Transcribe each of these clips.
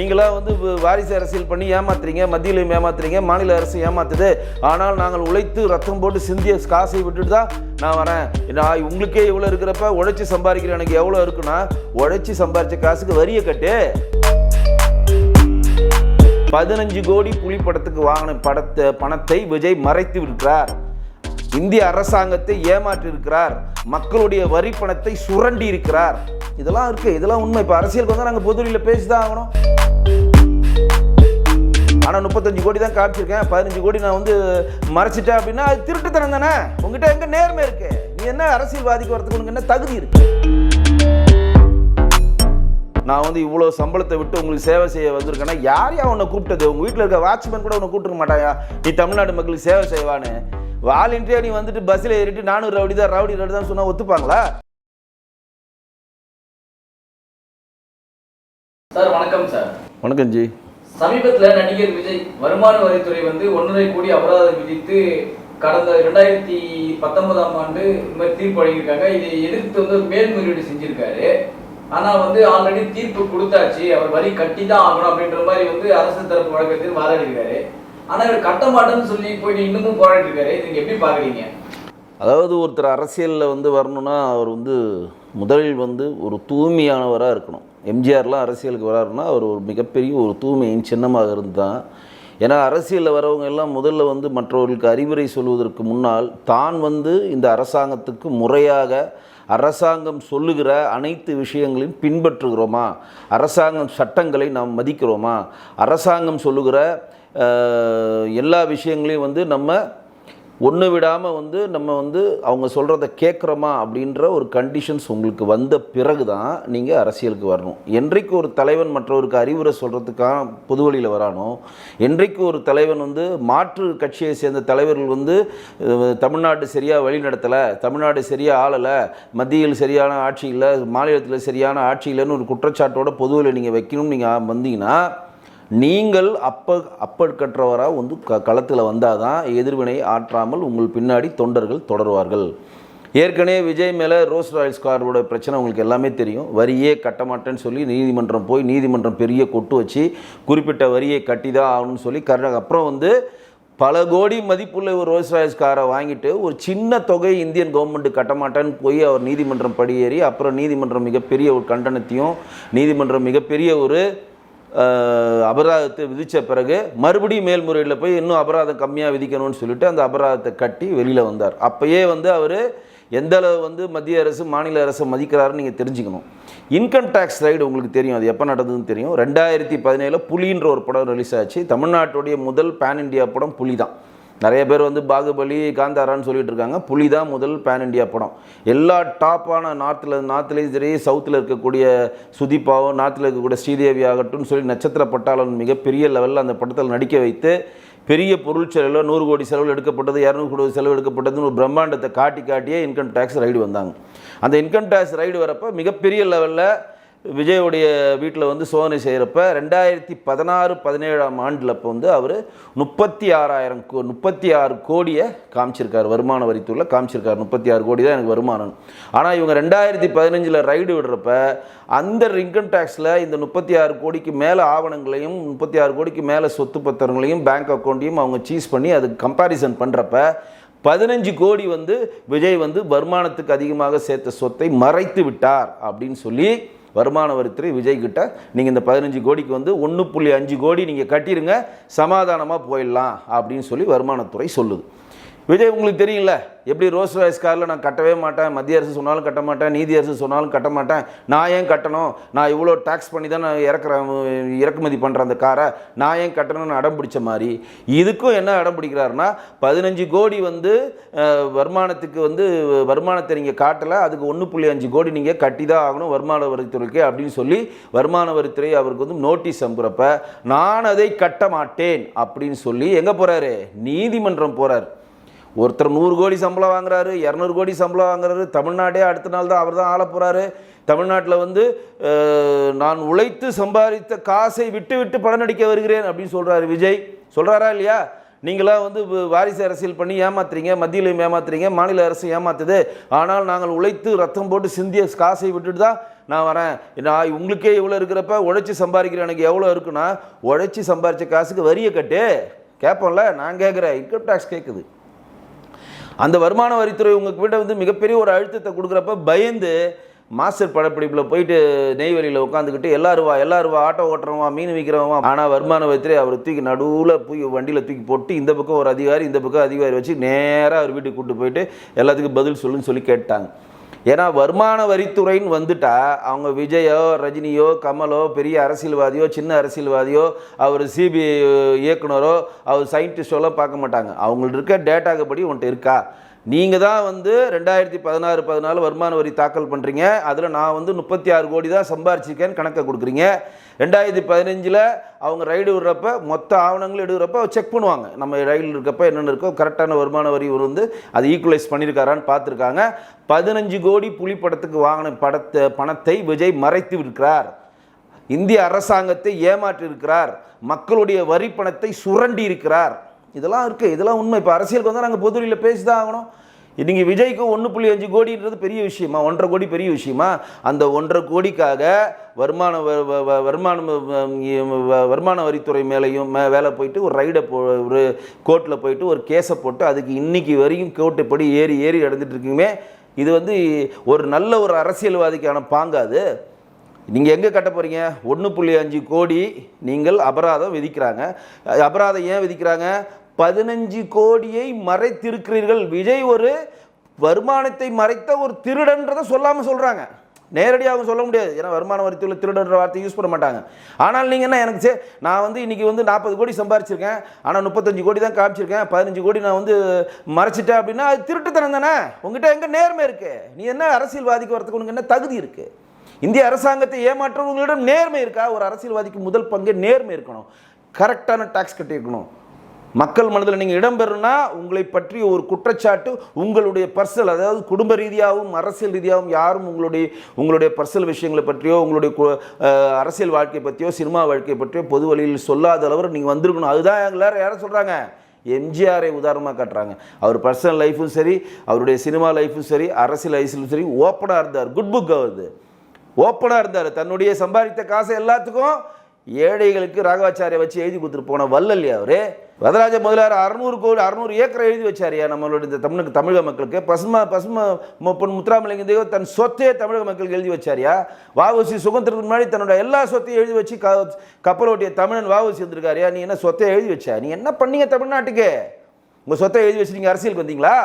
நீங்களா வந்து வாரிசு அரசியல் பண்ணி ஏமாத்துறீங்க, மத்தியிலையும் ஏமாத்துறீங்க, மாநில அரசு ஏமாத்துது. ஆனால் நாங்கள் உழைத்து ரத்தம் போட்டு சிந்திய காசை விட்டுட்டு தான் நான் வரேன். நான் உங்களுக்கே இவ்வளோ இருக்கிறப்ப உழைச்சி சம்பாதிக்கிற எனக்கு எவ்வளோ இருக்குன்னா, உழைச்சி சம்பாதிச்ச காசுக்கு வரியை கட்டு. 15 கோடி புலி படத்துக்கு வாங்கின பணத்தை விஜய் மறைத்து விடுகிறார். இந்திய அரசாங்கத்தை ஏமாற்றி இருக்கிறார். மக்களுடைய வரி பணத்தை சுரண்டி இருக்கிறார். இதெல்லாம் இருக்கு, இதெல்லாம் உண்மை. இப்போ அரசியலுக்கு வந்தால் நாங்கள் பொதுவெளியில் பேசிதான் ஆகணும். ஆனால் 35 கோடி தான் காமிச்சிருக்கேன், 15 கோடி நான் வந்து மறைச்சிட்டேன் அப்படின்னா அது திருட்டுத்தனம் தானே? உங்ககிட்ட எங்க நேர்மை இருக்கு? நீ என்ன அரசியல்வாதிக்கு வரதுக்கு உனக்கு என்ன தகுதி இருக்கு? நான் வந்து இவ்வளோ சம்பளத்தை விட்டு உங்களுக்கு சேவை செய்ய வந்திருக்கேன்னா யாரையா உன்னை கூப்பிட்டது? உங்கள் வீட்டில் இருக்க வாட்ச்மேன் கூட உன்னை கூப்பிட்டுருக்க மாட்டாயா? நீ தமிழ்நாடு மக்களுக்கு சேவை செய்வான்னு வாலண்டியா நீ வந்துட்டு பஸ்ஸில் ஏறிட்டு நானும் ரவுடி தான் சொன்னால் ஒத்துப்பாங்களா? சார் வணக்கம். சார் வணக்கம் ஜி. சமீபத்தில் நடிகர் விஜய் வருமான வரித்துறை வந்து 1.5 கோடி அபராதம் விதித்து கடந்த 2019ஆம் ஆண்டு இந்த மாதிரி தீர்ப்பு வழங்கியிருக்காங்க. இதை எதிர்த்து வந்து மேல்முறையீடு செஞ்சிருக்காரு. ஆனா வந்து ஆல்ரெடி தீர்ப்பு கொடுத்தாச்சு, அவர் வரி கட்டி தான் ஆகணும் அப்படின்ற மாதிரி வந்து அரசு தரப்பு வழக்கத்தில் வாதாடி இருக்காரு. ஆனா இவர் கட்ட மாட்டேன்னு சொல்லி போயிட்டு இன்னமும் போராடி இருக்காரு. நீங்க எப்படி பாக்குறீங்க? அதாவது ஒருத்தர் அரசியலில் வந்து வரணும்னா அவர் வந்து முதலில் வந்து ஒரு தூய்மையானவராக இருக்கணும். எம்ஜிஆர்லாம் அரசியலுக்கு வராருன்னா அவர் ஒரு மிகப்பெரிய ஒரு தூய்மையின் சின்னமாக இருந்தான். ஏன்னா அரசியலில் வரவங்க எல்லாம் முதல்ல வந்து மற்றவர்களுக்கு அறிவுரை சொல்வதற்கு முன்னால் தான் வந்து இந்த அரசாங்கத்துக்கு முறையாக அரசாங்கம் சொல்லுகிற அனைத்து விஷயங்களையும் பின்பற்றுகிறோமா, அரசாங்கம் சட்டங்களை நாம் மதிக்கிறோமா, அரசாங்கம் சொல்லுகிற எல்லா விஷயங்களையும் வந்து நம்ம ஒன்று விடாமல் வந்து நம்ம வந்து அவங்க சொல்கிறத கேட்குறோமா அப்படின்ற ஒரு கண்டிஷன்ஸ் உங்களுக்கு வந்த பிறகு தான் நீங்கள் அரசியலுக்கு வரணும். என்றைக்கு ஒரு தலைவன் மற்றவருக்கு அறிவுரை சொல்கிறதுக்காக பொது வழியில் வரானோ, என்றைக்கு ஒரு தலைவன் வந்து மாற்று கட்சியை சேர்ந்த தலைவர்கள் வந்து தமிழ்நாடு சரியாக வழி நடத்தலை, தமிழ்நாடு சரியாக ஆளலை, மத்தியில் சரியான ஆட்சி இல்லை, மாநிலத்தில் சரியான ஆட்சி இல்லைன்னு ஒரு குற்றச்சாட்டோட பொது வழியில் நீங்கள் வைக்கணும்னு நீங்கள் வந்தீங்கன்னா நீங்கள் அப்பற்கற்றவராக வந்து களத்தில் வந்தால் தான் எதிர்வினை ஆற்றாமல் உங்கள் பின்னாடி தொண்டர்கள் தொடருவார்கள். ஏற்கனவே விஜய் மேலே ரோல்ஸ் ராய்ஸ் காரோட பிரச்சனை உங்களுக்கு எல்லாமே தெரியும். வரியே கட்ட மாட்டேன்னு சொல்லி நீதிமன்றம் போய் நீதிமன்றம் பெரிய கொட்டு வச்சு குறிப்பிட்ட வரியை கட்டி தான் ஆகணும்னு சொல்லி அப்புறம் வந்து பல கோடி மதிப்புள்ள ஒரு ரோல்ஸ் ராய்ஸ் காரை வாங்கிட்டு ஒரு சின்ன தொகை இந்தியன் கவர்மெண்ட்டு கட்ட மாட்டேன்னு போய் அவர் நீதிமன்றம் படியேறி அப்புறம் நீதிமன்றம் மிகப்பெரிய ஒரு கண்டனத்தையும் நீதிமன்றம் மிகப்பெரிய ஒரு அபராதத்தை விதித்த பிறகு மறுபடியும் மேல்முறையில் போய் இன்னும் அபராதம் கம்மியாக விதிக்கணும்னு சொல்லிட்டு அந்த அபராதத்தை கட்டி வெளியில் வந்தார். அப்போயே வந்து அவர் எந்த அளவு வந்து மத்திய அரசு மாநில அரசை மதிக்கிறாருன்னு நீங்கள் தெரிஞ்சுக்கணும். இன்கம் டேக்ஸ் ரைடு உங்களுக்கு தெரியும், அது எப்போ நடந்ததுன்னு தெரியும். 2017 புலின்ற ஒரு படம் ரிலீஸ் ஆச்சு. தமிழ்நாட்டுடைய முதல் பேன் இண்டியா படம் புலி தான். நிறைய பேர் வந்து பாகுபலி காந்தாரான்னு சொல்லிட்டு இருக்காங்க. புலி தான் முதல் பேன் இண்டியா படம். எல்லா டாப்பான நார்த்லேயும் சரி, சவுத்தில் இருக்கக்கூடிய சுதீப்பாவும் நார்த்தில் இருக்கக்கூடிய ஸ்ரீதேவி ஆகட்டும்னு சொல்லி நட்சத்திர பட்டாளன் மிகப்பெரிய லெவலில் அந்த படத்தில் நடிக்க வைத்து பெரிய பொருள் செலவில் 100 கோடி செலவில் எடுக்கப்பட்டது, 200 கோடி செலவு எடுக்கப்பட்டதுன்னு ஒரு பிரம்மாண்டத்தை காட்டியே இன்கம் டேக்ஸ் ரைடு வந்தாங்க. அந்த இன்கம் டேக்ஸ் ரைடு வரப்போ மிகப்பெரிய லெவலில் விஜயோடைய வீட்டில் வந்து சோதனை செய்கிறப்ப 2016-17ஆம் ஆண்டில் அப்போ வந்து அவர் 36 கோடியை காமிச்சிருக்கார். வருமான வரித்துறையில் காமிச்சிருக்கார் 36 கோடி தான் எனக்கு வருமானம். ஆனால் இவங்க 2015 ரைடு விடுறப்ப அந்த இன்கம் டேக்ஸில் இந்த 36 கோடிக்கு மேலே ஆவணங்களையும் 36 கோடிக்கு மேலே சொத்து பத்திரங்களையும் பேங்க் அக்கௌண்ட்டையும் அவங்க சீஸ் பண்ணி அதுக்கு கம்பேரிசன் பண்ணுறப்ப 15 கோடி வந்து விஜய் வந்து வருமானத்துக்கு அதிகமாக சேர்த்த சொத்தை மறைத்து விட்டார் அப்படின்னு சொல்லி வருமான வரித்துறை விஜய் கிட்ட நீங்கள் இந்த 15 கோடிக்கு வந்து 1.5 கோடி நீங்கள் கட்டிடுங்க, சமாதானமாக போயிடலாம் அப்படின்னு சொல்லி வருமானத்துறை சொல்லுது. விஜய் உங்களுக்கு தெரியல எப்படி ரோல்ஸ் ராய்ஸ் காரில் நான் கட்டவே மாட்டேன், மத்திய அரசு சொன்னாலும் கட்ட மாட்டேன், நீதி அரசு சொன்னாலும் கட்ட மாட்டேன், நான் ஏன் கட்டணும், நான் இவ்வளோ டேக்ஸ் பண்ணி தான் நான் இறக்குமதி பண்ணுறேன் அந்த காரை, நான் ஏன் கட்டணும்னு அடம் பிடிச்ச மாதிரி இதுக்கும் என்ன அடம் பிடிக்கிறாருன்னா 15 கோடி வந்து வருமானத்துக்கு வந்து வருமானத்தை நீங்கள் காட்டலை, அதுக்கு 1.5 கோடி நீங்கள் கட்டி தான் ஆகணும் வருமான வரித்துறைக்கு அப்படின்னு சொல்லி வருமான வரித்துறை அவருக்கு வந்து நோட்டீஸ் அனுப்புகிறப்ப நான் அதை கட்ட மாட்டேன் அப்படின்னு சொல்லி எங்கே போகிறாரு? நீதிமன்றம் போகிறார். ஒருத்தர் 100 கோடி சம்பளம் வாங்குறாரு, 200 கோடி சம்பளம் வாங்குறாரு, தமிழ்நாடே அடுத்த நாள் தான் அவர் தான் ஆள போகிறாரு. தமிழ்நாட்டில் வந்து நான் உழைத்து சம்பாதித்த காசை விட்டு படம் நடிக்க வருகிறேன் அப்படின்னு சொல்கிறாரு விஜய். சொல்கிறாரா இல்லையா? நீங்களாம் வந்து வாரிசு அரசியல் பண்ணி ஏமாத்துறீங்க, மத்தியிலையும் ஏமாத்துறீங்க, மாநில அரசு ஏமாத்துது. ஆனால் நாங்கள் உழைத்து ரத்தம் போட்டு சிந்திய காசை விட்டுட்டு தான் நான் வரேன். நான் உங்களுக்கே இவ்வளோ இருக்கிறப்ப உழைச்சி சம்பாதிக்கிறேன், எனக்கு எவ்வளோ இருக்குன்னா உழைச்சி சம்பாதிச்ச காசுக்கு வரியை கட்டு கேட்போம்ல. நான் கேட்குறேன், இன்கம் டேக்ஸ் கேட்குது. அந்த வருமான வரித்துறை உங்களுக்கு கிட்ட வந்து மிகப்பெரிய ஒரு அழுத்தத்தை கொடுக்குறப்ப பயந்து மாஸ்டர் படப்பிடிப்பில் போயிட்டு நெய்வேலியில் உட்காந்துக்கிட்டு எல்லாருவா ஆட்டோ ஓட்டுறவா மீன் விற்கிறவா. ஆனால் வருமான வரித்துறை அவர் தூக்கி நடுவில் போய் வண்டியில் தூக்கி போட்டு இந்த பக்கம் ஒரு அதிகாரி இந்த பக்கம் அதிகாரி வச்சு நேராக அவர் வீட்டுக்கு கூப்பிட்டு போயிட்டு எல்லாத்துக்கும் பதில் சொல்லுன்னு சொல்லி கேட்டாங்க. ஏன்னா வருமான வரித்துறைன்னு வந்துட்டா அவங்க விஜயோ ரஜினியோ கமலோ பெரிய அரசியல்வாதியோ சின்ன அரசியல்வாதியோ அவர் சிபிஐ இயக்குனரோ அவர் சயின்டிஸ்டோலாம் பார்க்க மாட்டாங்க. அவங்கள்ட்ட இருக்க டேட்டாக்கு படி உன்ட்டு இருக்கா. நீங்கள் தான் வந்து 2016-14 வருமான வரி தாக்கல் பண்ணுறீங்க, அதில் நான் வந்து 36 கோடி தான் சம்பாரிச்சிருக்கேன்னு கணக்கை கொடுக்குறீங்க. 2015 அவங்க ரைடு விடுறப்ப மொத்த ஆவணங்கள் எடுக்கிறப்ப செக் பண்ணுவாங்க, நம்ம ரைடில் இருக்கப்போ என்னென்ன இருக்கோ கரெக்டான வருமான வரி வந்து அது ஈக்குவலைஸ் பண்ணியிருக்காரான்னு பார்த்துருக்காங்க. 15 கோடி புலி படத்துக்கு வாங்கின பணத்தை விஜய் மறைத்து இருக்கிறார், இந்திய அரசாங்கத்தை ஏமாற்றி இருக்கிறார், மக்களுடைய வரி பணத்தை சுரண்டி இருக்கிறார். இதெல்லாம் இருக்குது, இதெல்லாம் உண்மை. இப்போ அரசியலுக்கு வந்தால் நாங்கள் பொதுவெளியில் பேசி தான் ஆகணும். நீங்கள் விஜய்க்கு 1.5 கோடின்றது பெரிய விஷயமா? 1.5 கோடி பெரிய விஷயமா? அந்த 1.5 கோடிக்காக வருமான வரித்துறை மேலேயும் வேலை போயிட்டு ஒரு ரைடை ஒரு கோர்ட்டில் போயிட்டு ஒரு கேஸை போட்டு அதுக்கு இன்னைக்கு வரைக்கும் கோர்ட்டுப்படி ஏறி நடந்துட்டு இருக்குமே. இது வந்து ஒரு நல்ல ஒரு அரசியல்வாதிக்கான பாங்காது. நீங்கள் எங்கே கட்ட போகிறீங்க? 1.5 கோடி நீங்கள் அபராதம் விதிக்கிறாங்க. அபராதம் ஏன் விதிக்கிறாங்க? 15 கோடியை மறைத்திருக்கிறீர்கள். விஜய் ஒரு வருமானத்தை மறைத்த ஒரு திருடன்றதை சொல்லாமல் சொல்கிறாங்க. நேரடியாக சொல்ல முடியாது, ஏன்னா வருமான வரித்துறையில் திருடன்ற வார்த்தை யூஸ் பண்ண மாட்டாங்க. ஆனால் நீங்கள் என்ன எனக்கு நான் வந்து இன்றைக்கி வந்து 40 கோடி சம்பாரிச்சிருக்கேன், ஆனால் 35 கோடி தான் காமிச்சிருக்கேன், 15 கோடி நான் வந்து மறைச்சிட்டேன் அப்படின்னா அது திருட்டுத்தனம் தானே? உங்ககிட்ட எங்கே நேர்மை இருக்குது? நீ என்ன அரசியல்வாதிக்கு வரதுக்கு உனக்கு என்ன தகுதி இருக்குது? இந்திய அரசாங்கத்தை ஏமாற்றுவர்களிடம் நேர்மை இருக்கா? ஒரு அரசியல்வாதிக்கு முதல் பங்கு நேர்மை இருக்கணும், கரெக்டான டாக்ஸ் கட்டியிருக்கணும். மக்கள் மனதில் நீங்கள் இடம்பெறணும்னா உங்களை பற்றி ஒரு குற்றச்சாட்டு உங்களுடைய பர்சனல், அதாவது குடும்ப ரீதியாகவும் அரசியல் ரீதியாகவும் யாரும் உங்களுடைய பர்சனல் விஷயங்களை பற்றியோ உங்களுடைய அரசியல் வாழ்க்கை பற்றியோ சினிமா வாழ்க்கை பற்றியோ பொது வழியில் சொல்லாத அளவு நீங்கள் வந்திருக்கணும். அதுதான் எல்லாரும் யாரும் சொல்கிறாங்க, எம்ஜிஆரை உதாரணமாக காட்டுறாங்க. அவர் பர்சனல் லைஃப்பும் சரி, அவருடைய சினிமா லைஃப்பும் சரி, அரசியல் லைஃப்லும் சரி ஓப்பனாக இருந்தார். குட் புக் வருது, ஓப்பனாக இருந்தார். தன்னுடைய சம்பாதித்த காசை எல்லாத்துக்கும் ஏழைகளுக்கு ராகவாச்சாரியை வச்சு எழுதி கொடுத்துட்டு போன வல்லல்லையா அவரு? வரதராஜ முதலியார் 600 ஏக்கரை எழுதி வச்சாரியா நம்மளுடைய இந்த தமிழக மக்களுக்கு? பசும பொன் முத்துராமலிங்க தேவர் தன் சொத்தையே தமிழக மக்களுக்கு எழுதி வச்சாரியா? வஉசி சுதந்திரத்துக்கு முன்னாடி தன்னோட எல்லா சொத்தையும் எழுதி வச்சு கப்பலோட்டிய தமிழன் வஉசி வந்திருக்காரியா? நீ என்ன சொத்தை எழுதி வச்சா? நீ என்ன பண்ணீங்க தமிழ்நாட்டுக்கு? உங்கள் சொத்தை எழுதி வச்சு நீங்கள் அரசியலுக்கு வந்தீங்களா?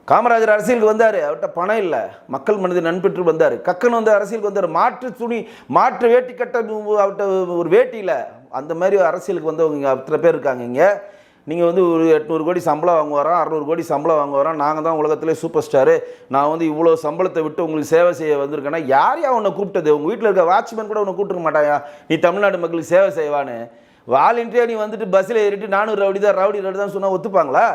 காமராஜர் அரசியலுக்கு வந்தார், அவர்கிட்ட பணம் இல்லை, மக்கள் மனதை நண்பெற்று வந்தார். கக்கன் வந்து அரசியலுக்கு வந்தார், மாற்று வேட்டி கட்ட அவர்கிட்ட ஒரு வேட்டி இல்லை. அந்த மாதிரி அரசியலுக்கு வந்தவங்க அத்தனை பேர் இருக்காங்க. இங்கே நீங்கள் வந்து ஒரு 800 கோடி சம்பளம் வாங்க வரோம், 600 கோடி சம்பளம் வாங்க வரோம், நாங்கள் தான் உலகத்திலே சூப்பர் ஸ்டாரு, நான் வந்து இவ்வளோ சம்பளத்தை விட்டு உங்களுக்கு சேவை செய்ய வந்திருக்கேன்னா யாரையா உன்னை கூப்பிட்டது? உங்கள் வீட்டில் இருக்க வாட்ச்மேன் கூட உன்னை கூப்பிட்டுருக்க மாட்டாயா நீ தமிழ்நாடு மக்களுக்கு சேவை செய்வான்னு? வாலண்டியாக நீ வந்துட்டு பஸ்ஸில் ஏறிட்டு 400 ரவுடி தான் சொன்னால் ஒத்துப்பாங்களா?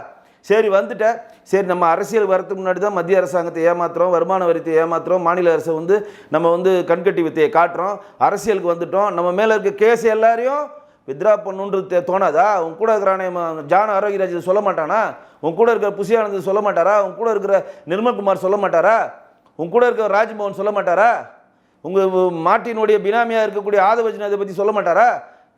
சரி வந்துட்டேன், சரி நம்ம அரசியல் வரதுக்கு முன்னாடி தான் மத்திய அரசாங்கத்தை ஏமாத்துறோம், வருமான வரித்தை ஏமாத்துறோம், மாநில அரசை வந்து நம்ம வந்து கண்கட்டி வித்தையை காட்டுறோம், அரசியலுக்கு வந்துட்டோம், நம்ம மேலே இருக்க கேஸ் எல்லாரையும் வித்ரா பண்ணுன்றது தோணாதா? உன் கூட இருக்கிறானே ஜான ஆரோக்கியராஜ் சொல்ல மாட்டானா? உன் கூட இருக்கிற புசியானந்த் சொல்ல மாட்டாரா? உன் கூட இருக்கிற நிர்மல்குமார் சொல்ல மாட்டாரா? உன் கூட இருக்கிற ராஜ்மோகன் சொல்ல மாட்டாரா? உங்கள் மாட்டினுடைய பினாமியாக இருக்கக்கூடிய ஆதவஜன் அதை பற்றி சொல்ல மாட்டாரா?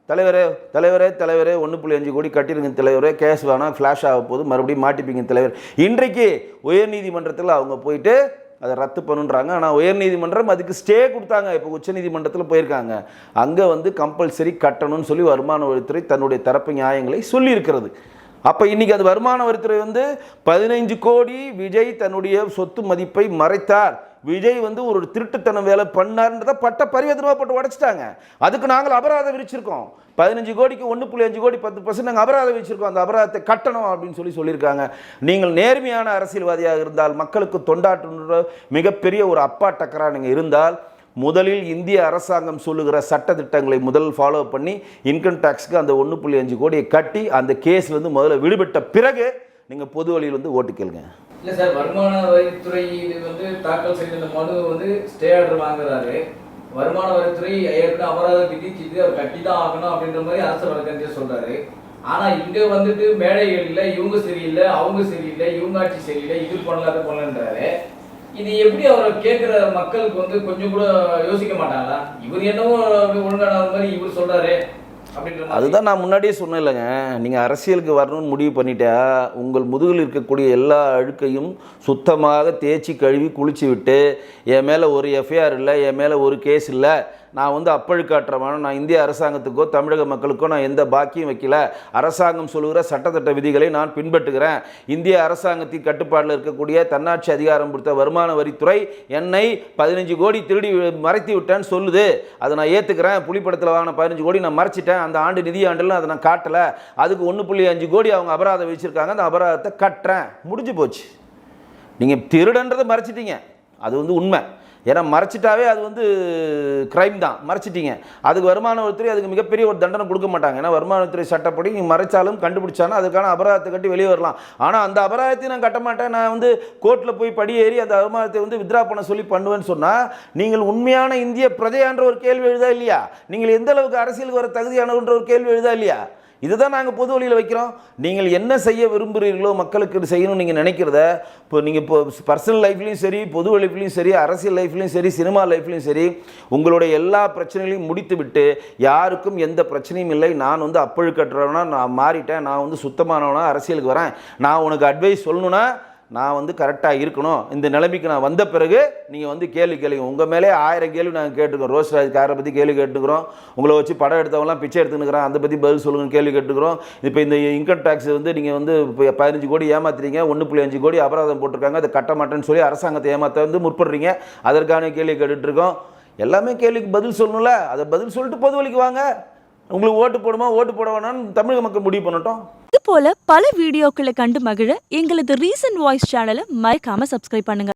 தலைவரே 1.5 கோடி கட்டிருங்க தலைவரே, கேஸ் வேணாம், ஃப்ளாஷ் ஆக போது, மறுபடியும் மாட்டிப்பீங்க தலைவர். இன்றைக்கு உயர்நீதிமன்றத்தில் அவங்க போயிட்டு அதை ரத்து பண்ணுன்றாங்க. ஆனால் உயர்நீதிமன்றம் அதுக்கு ஸ்டே கொடுத்தாங்க. இப்போ உச்சநீதிமன்றத்தில் போயிருக்காங்க. அங்கே வந்து கம்பல்சரி கட்டணும்னு சொல்லி வருமான வரித்துறை தன்னுடைய தரப்பு நியாயங்களை சொல்லியிருக்கிறது. அப்போ இன்றைக்கி அது வருமான வரித்துறை வந்து 15 கோடி விஜய் தன்னுடைய சொத்து மதிப்பை மறைத்தார், விஜய் வந்து ஒரு திருட்டுத்தனம் வேலை பண்ணார்ன்றதை பட்ட பரிவர்த்தனை போட்டு உடைச்சிட்டாங்க. அதுக்கு நாங்கள் அபராதம் விதிச்சிருக்கோம். 15 கோடிக்கு 1.5 கோடி 10% நாங்கள் அபராதம் விதிச்சிருக்கோம். அந்த அபராதத்தை கட்டணும் அப்படின்னு சொல்லியிருக்காங்க. நீங்கள் நேர்மையான அரசியல்வாதியாக இருந்தால், மக்களுக்கு தொண்டாற்றுன்ற மிகப்பெரிய ஒரு அப்பா டக்கராக நீங்கள் இருந்தால், முதலில் இந்திய அரசாங்கம் சொல்லுகிற சட்டத்திட்டங்களை முதல் ஃபாலோ பண்ணி இன்கம் டேக்ஸுக்கு அந்த 1.5 கோடியை கட்டி அந்த கேஸ்லேருந்து முதல்ல விடுபட்ட பிறகு நீங்கள் பொது வழியில் வந்து ஓட்டு கேளுங்க. இல்லை சார், வருமான வரித்துறை வந்து தாக்கல் செய்த இந்த மனு வந்து ஸ்டே ஆர்டர் வாங்குறாரு. வருமான வரித்துறை ஏற்கனவே அபராதம் விதிச்சுட்டு அவர் கட்டி தான் ஆகணும் அப்படின்ற மாதிரி அரசு வழக்கறிஞர் சொல்றாரு. ஆனா இங்க வந்துட்டு மேடைகள்ல இவங்க சரியில்லை, அவங்க சரியில்லை, இவங்க ஆட்சி சரியில்லை, இது பண்ணல அது பண்ணலன்றாரு. இது எப்படி அவரை கேட்கிற மக்களுக்கு வந்து கொஞ்சம் கூட யோசிக்க மாட்டாங்களா? இவர் என்னவோ ஒழுங்கான மாதிரி இவர் சொல்றாரு அப்படின்ற மாதிரி. அதுதான் நான் முன்னாடியே சொன்னேன் இல்லைங்க, நீங்கள் அரசியலுக்கு வரணும்னு முடிவு பண்ணிட்டா உங்கள் முதுகில் இருக்கக்கூடிய எல்லா அழுக்கையும் சுத்தமாக தேய்ச்சி கழுவி குளிச்சு விட்டு, என் மேலே ஒரு எஃப்ஐஆர் இல்லை, என் மேலே ஒரு கேஸ் இல்லை, நான் வந்து அப்பழுக்காற்றமான, நான் இந்திய அரசாங்கத்துக்கோ தமிழக மக்களுக்கோ நான் எந்த பாக்கியும் வைக்கல, அரசாங்கம் சொல்லுகிற சட்டத்திட்ட விதிகளை நான் பின்பற்றுகிறேன், இந்திய அரசாங்கத்தின் கட்டுப்பாட்டில் இருக்கக்கூடிய தன்னாட்சி அதிகாரம் கொடுத்த வருமான வரித்துறை என்னை 15 கோடி திருடி மறைத்து விட்டேன்னு சொல்லுது, அதை நான் ஏற்றுக்கிறேன், புலிப்படத்தில் வாங்கின 15 கோடி நான் மறைச்சிட்டேன், அந்த ஆண்டு நிதி ஆண்டில் அதை நான் காட்டலை, அதுக்கு 1.5 கோடி அவங்க அபராதம் வச்சுருக்காங்க, அந்த அபராதத்தை கட்டுறேன், முடிஞ்சு போச்சு. நீங்கள் திருடன்றதை மறைச்சிட்டீங்க, அது வந்து உண்மை. ஏன்னா மறைச்சிட்டாவே அது வந்து கிரைம் தான், மறைச்சிட்டீங்க. அதுக்கு வருமான வரித்துறை அதுக்கு மிகப்பெரிய ஒரு தண்டனை கொடுக்க மாட்டாங்க. ஏன்னா வருமான வரித்துறை சட்டப்படி நீங்கள் மறைச்சாலும் கண்டுபிடிச்சாலும் அதுக்கான அபராதத்தை கட்டி வெளியே வரலாம். ஆனால் அந்த அபராதத்தை நான் கட்ட மாட்டேன், நான் வந்து கோர்ட்டில் போய் படியேறி அந்த வருமானத்தை வந்து வித்ரா பண்ண சொல்லி பண்ணுவேன்னு சொன்னால் நீங்கள் உண்மையான இந்திய பிரஜையான்ற ஒரு கேள்வி எழுதா இல்லையா? நீங்கள் எந்த அளவுக்கு அரசியலுக்கு வர தகுதியானவன்ற ஒரு கேள்வி எழுதா இல்லையா? இதுதான் நாங்கள் பொது வழியில் வைக்கிறோம். நீங்கள் என்ன செய்ய விரும்புகிறீர்களோ, மக்களுக்கு செய்யணும்னு நீங்கள் நினைக்கிறத, இப்போ நீங்கள் இப்போ பர்சனல் லைஃப்லையும் சரி, பொது லைஃப்லையும் சரி, அரசியல் லைஃப்லையும் சரி, சினிமா லைஃப்லையும் சரி, உங்களுடைய எல்லா பிரச்சனைகளையும் முடித்து விட்டு யாருக்கும் எந்த பிரச்சனையும் இல்லை, நான் வந்து அப்பழுக்கற்றவனா நான் மாறிட்டேன், நான் வந்து சுத்தமானவனா அரசியலுக்கு வரேன், நான் உனக்கு அட்வைஸ் சொல்லணுன்னா நான் வந்து கரெக்டாக இருக்கணும், இந்த நிலைமைக்கு நான் வந்த பிறகு நீங்கள் வந்து கேள்வி கேளுங்க. உங்கள் மேலே 1000 கேள்வி நாங்கள் கேட்டுக்கிறோம். ரோஸ்ராஜ் காரை பற்றி கேள்வி கேட்டுக்கிறோம், உங்களை வச்சு படம் எடுத்தவங்களாம் பிச்சை எடுத்துக்கிறோம், அதை பற்றி பதில் சொல்லுங்கன்னு கேள்வி கேட்டுக்கிறோம். இப்போ இந்த இன்கம் டேக்ஸ் வந்து நீங்கள் வந்து இப்போ 15 கோடி ஏமாத்துறீங்க, 1.5 கோடி அபராதம் போட்டிருக்காங்க, அதை கட்ட மாட்டேன்னு சொல்லி அரசாங்கத்தை ஏமாற்ற வந்து முற்படுறீங்க, அதற்கான கேள்வி கேட்டுட்ருக்கோம். எல்லாமே கேள்விக்கு பதில் சொல்லணும்ல, அதை பதில் சொல்லிட்டு பொது வழிக்கு வாங்க. உங்களுக்கு ஓட்டு போடுமா ஓட்டு போட வேணாம்னு தமிழக மக்கள் முடிவு பண்ணட்டும். இது போல பல வீடியோக்களை கண்டு மகிழ எங்களது ரீசன்ட் வாய்ஸ் சேனலை மறக்காம சப்ஸ்கிரைப் பண்ணுங்க.